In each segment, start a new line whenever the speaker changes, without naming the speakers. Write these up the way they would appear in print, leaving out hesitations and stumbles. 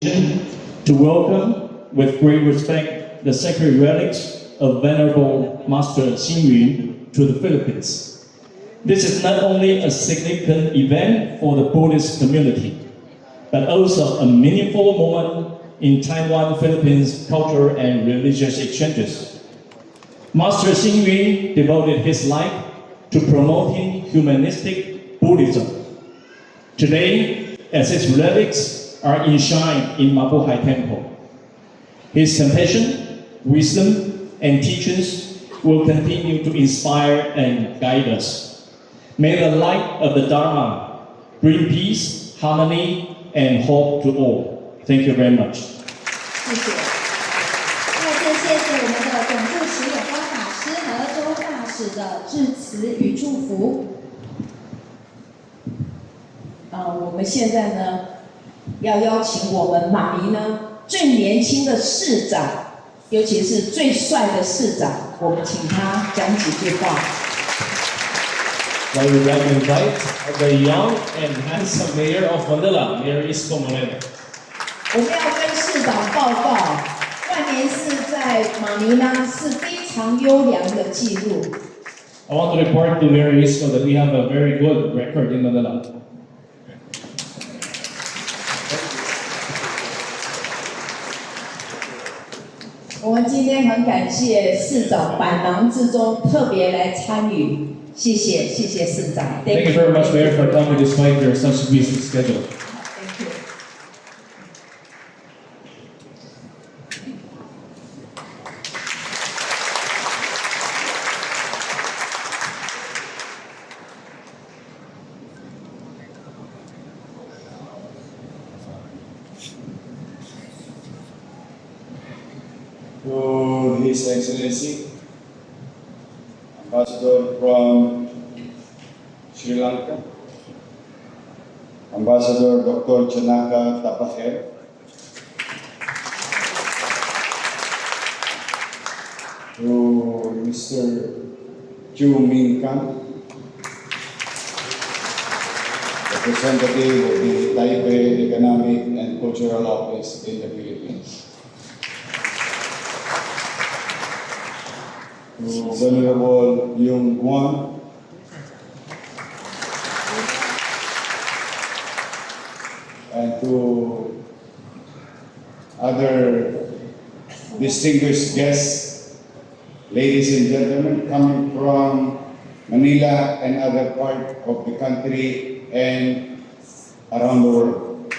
to welcome with great respect the sacred relics of Venerable Master Xing Yun to the Philippines. This is not only a significant event for the Buddhist community, but also a meaningful moment in Taiwan-Philippines cultural and religious exchanges. Master Xing Yun devoted his life to promoting humanistic Buddhism. Today, as his relics are enshrined in Mabuhay Temple, his compassion, wisdom, and teachings will continue to inspire and guide us. May the light of the Dharma bring peace, harmony, and hope to all. Thank you very much.
谢谢。再次谢谢我们的总住持永光法师和周大使的致辞与祝福。我们现在呢，要邀请我们马尼呢最年轻的市长，尤其是最帅的市长，我们请他讲几句话。
I would like to invite the young and handsome mayor of Manila, Mayor Isko Moreno.
我们要跟市长报告，万年寺在马尼拉是非常优良的记录。
I want to report to Mayor Isko that we have a very good record in Manila.
我们今天很感谢市长百忙之中特别来参与，谢谢市长。
Thank you very much, Mayor, for coming despite your such busy schedule.
Thank you.
To His Excellency, Ambassador from Sri Lanka, Ambassador Dr. Chanaka Tapaher, to Mr. Chu Min Kang, representative of the Taipei Economic and Cultural Office in the Philippines. To Venerable Yung Guan, and to other distinguished guests, ladies and gentlemen, coming from Manila and other parts of the country and around the world.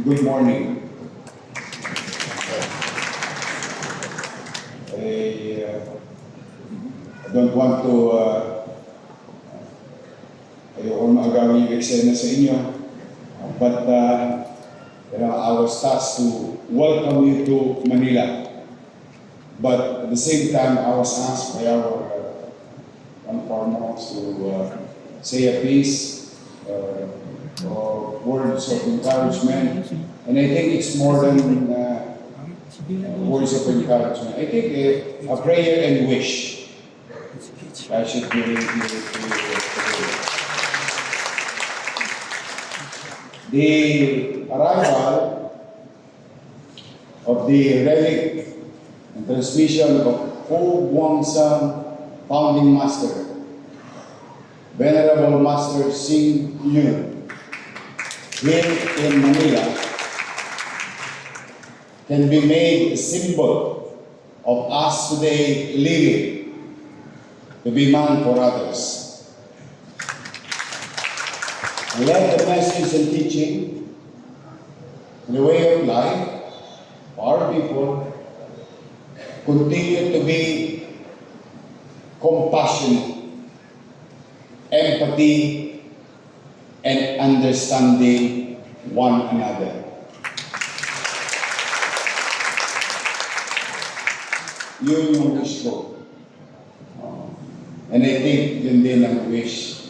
Good morning. I don't want to ayoko maagawin yung eksena sa inyo, but I was tasked to welcome you to Manila. But at the same time, I was asked by our one foremost to say a piece or words of encouragement, and I think it's more than words of encouragement. I think a prayer and wish. I should give it to you. The arrival of the relic and transmission of Fu Guangzhang founding master, Venerable Master Xing Yun, here in Manila, can be made a symbol of us today living to be man for others. Let the message and teaching and the way of life of our people continue to be compassionate, empathy, and understanding one another. Yun yung wish ko. And I think yun din ang wish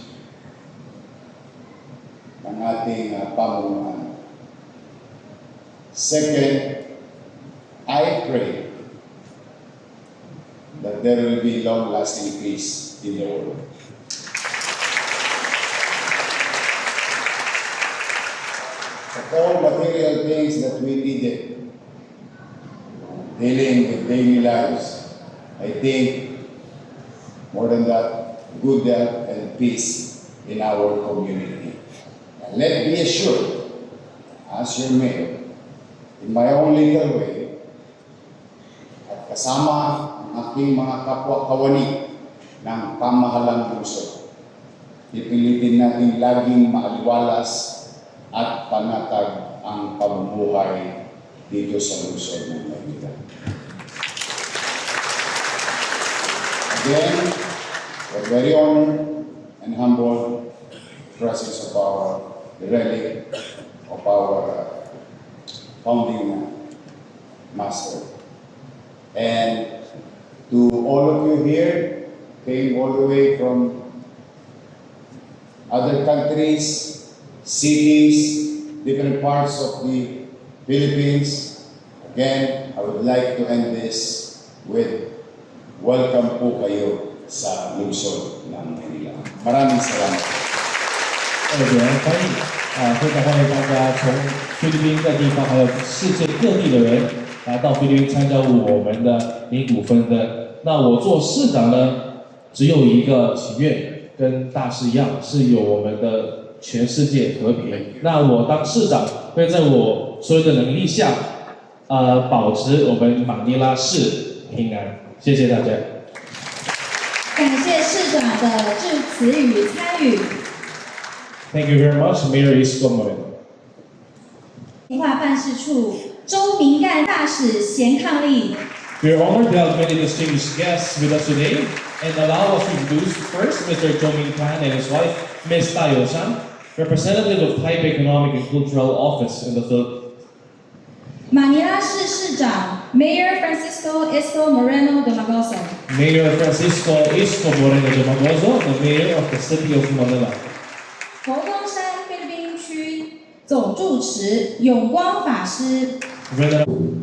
ng ating pamunuan. Second, I pray that there will be long-lasting peace in the world. all material things that we needed dealing with daily lives. I think more than that, good health and peace in our community. And let be assured, as your mayor, in my own legal way, at kasama ang aking mga kapwa kawani ng pamahalang lungsod, pipilitin natin laging maaliwalas at panatag ang pamumuhay dito sa lungsod ng Maynila. Again, we're very honored and humbled presence of the relic of our founding master. And to all of you here, came all the way from other countries, cities, different parts of the Philippines. Again, I would like to end this with welcome po kayo sa lungsod ng Manila. Maraming salamat.
欢迎非常欢迎大家从菲律宾各地方还有世界各地的人来到菲律宾参加我们的领股纷争。那我做市长呢，只有一个祈愿，跟大师一样，是有我们的全世界和平。那我当市长会在我所有的能力下，保持我们马尼拉市平安。谢谢大家。
感谢市长的致辞与参与。
Thank you very much, Mayor Isko Moreno.
文化办事处周明干大使贤伉俪。
We are honored to have many distinguished guests with us today, and allow us to introduce first Mr. Chong Min Tan and his wife, Ms. Tayo San, representative of Taipei Economic and Cultural Office in the Philippines.
马尼拉市市长 Mayor Francisco Isko Moreno Domagoso。
Mayor Francisco Isko Moreno Domagoso, the mayor of the city of Manila.
佛光山菲律宾区总住持永光法师。
Venerable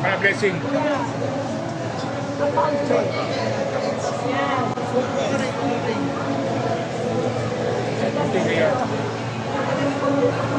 Para blessing. Thank you.